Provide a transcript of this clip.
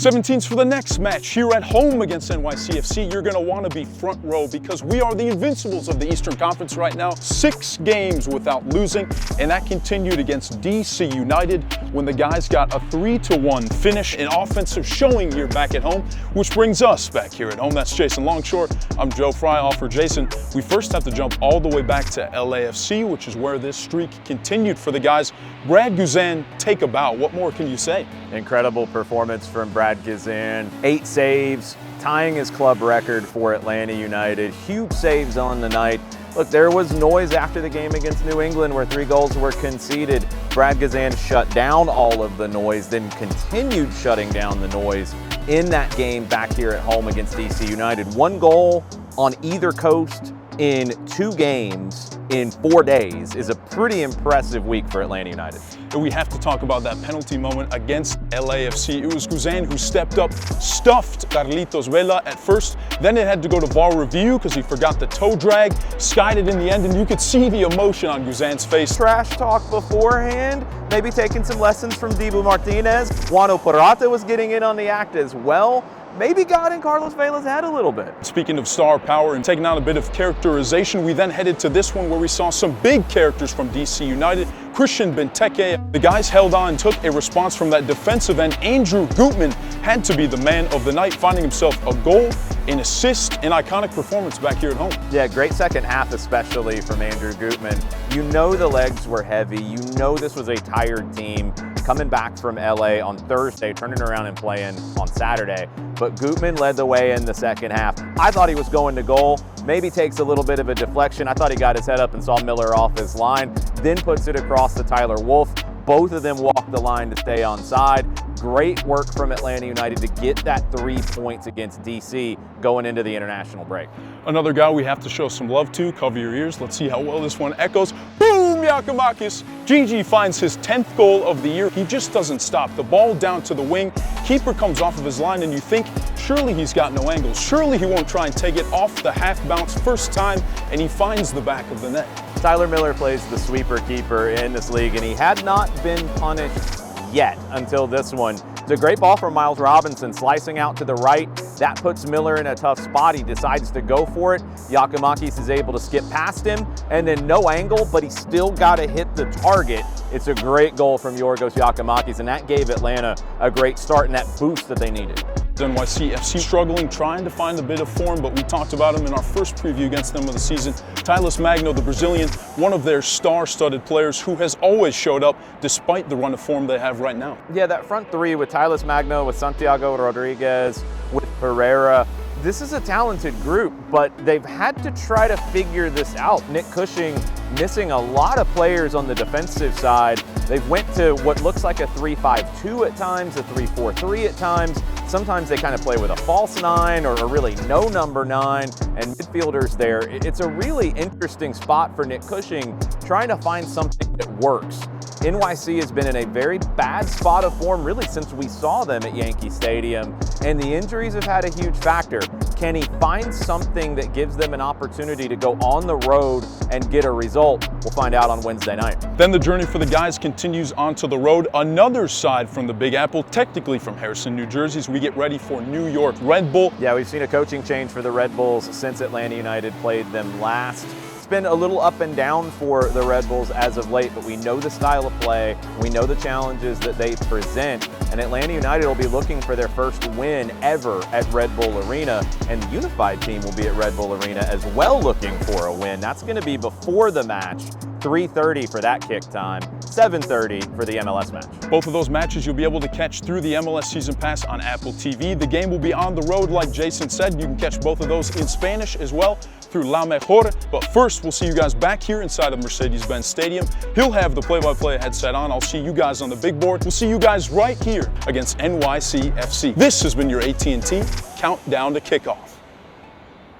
17s for the next match here at home against NYCFC. You're going to want to be front row because we are the invincibles of the Eastern Conference right now. 6 games without losing, and that continued against DC United when the guys got a 3-1 finish. An offensive showing here back at home, which brings us back here at home. That's Jason Longshore. I'm Joe Fry, all for Jason. We first have to jump all the way back to LAFC, which is where this streak continued for the guys. Brad Guzan, take a bow. What more can you say? Incredible performance from Brad Guzan. 8 saves, tying his club record for Atlanta United. Huge saves on the night. Look, there was noise after the game against New England where 3 goals were conceded. Brad Guzan shut down all of the noise, then continued shutting down the noise in that game back here at home against DC United. 1 goal on either coast in 2 games in 4 days is a pretty impressive week for Atlanta United. And we have to talk about that penalty moment against LAFC. It was Guzan who stepped up, stuffed Carlitos Vela at first, then it had to go to VAR review because he forgot the toe drag, skied it in the end, and you could see the emotion on Guzan's face. Trash talk beforehand, maybe taking some lessons from Dibu Martinez. Juan Operata was getting in on the act as well. Maybe got in Carlos Vela's head a little bit. Speaking of star power and taking on a bit of characterization, we then headed to this one where we saw some big characters from DC United. Christian Benteke. The guys held on, took a response from that defensive end. Andrew Gutman had to be the man of the night, finding himself a goal, an assist, an iconic performance back here at home. Yeah, great second half, especially from Andrew Gutman. You know the legs were heavy. You know this was a tired team coming back from LA on Thursday, turning around and playing on Saturday. But Gutman led the way in the second half. I thought he was going to goal. Maybe takes a little bit of a deflection. I thought he got his head up and saw Miller off his line, then puts it across to Tyler Wolff. Both of them walked the line to stay onside. Great work from Atlanta United to get that 3 points against DC going into the international break. Another guy we have to show some love to. Cover your ears. Let's see how well this one echoes. Boom, Giakoumakis. Gigi finds his 10th goal of the year. He just doesn't stop. The ball down to the wing. Keeper comes off of his line and you think, surely he's got no angles. Surely he won't try and take it off the half bounce first time, and he finds the back of the net. Tyler Miller plays the sweeper keeper in this league, and he had not been punished yet until this one. It's a great ball from Miles Robinson, slicing out to the right. That puts Miller in a tough spot. He decides to go for it. Giakoumakis is able to skip past him, and then no angle, but he's still got to hit the target. It's a great goal from Yorgos Giakoumakis, and that gave Atlanta a great start and that boost that they needed. NYCFC struggling, trying to find a bit of form, but we talked about him in our first preview against them of the season. Tylus Magno, the Brazilian, one of their star-studded players who has always showed up despite the run of form they have right now. Yeah, that front 3 with Tylus Magno, with Santiago Rodriguez, with Pereira. This is a talented group, but they've had to try to figure this out. Nick Cushing missing a lot of players on the defensive side. They've went to what looks like a 3-5-2 at times, a 3-4-3 at times. Sometimes they kind of play with a false 9 or really no number 9 and midfielders there. It's a really interesting spot for Nick Cushing, trying to find something that works. NYC has been in a very bad spot of form really since we saw them at Yankee Stadium, and the injuries have had a huge factor. Can he find something that gives them an opportunity to go on the road and get a result? We'll find out on Wednesday night. Then the journey for the guys continues onto the road, another side from the Big Apple, technically from Harrison, New Jersey, as we get ready for New York Red Bull. Yeah, we've seen a coaching change for the Red Bulls since Atlanta United played them last. Been a little up and down for the Red Bulls as of late, but we know the style of play, we know the challenges that they present, and Atlanta United will be looking for their first win ever at Red Bull Arena, and the unified team will be at Red Bull Arena as well looking for a win. That's going to be before the match, 3:30 for that kick time, 7:30 for the MLS match. Both of those matches you'll be able to catch through the MLS Season Pass on Apple TV. The game will be on the road, like Jason said. You can catch both of those in Spanish as well through La Mejor. But first, we'll see you guys back here inside of Mercedes-Benz Stadium. He'll have the play-by-play headset on. I'll see you guys on the big board. We'll see you guys right here against NYCFC. This has been your AT&T Countdown to Kickoff.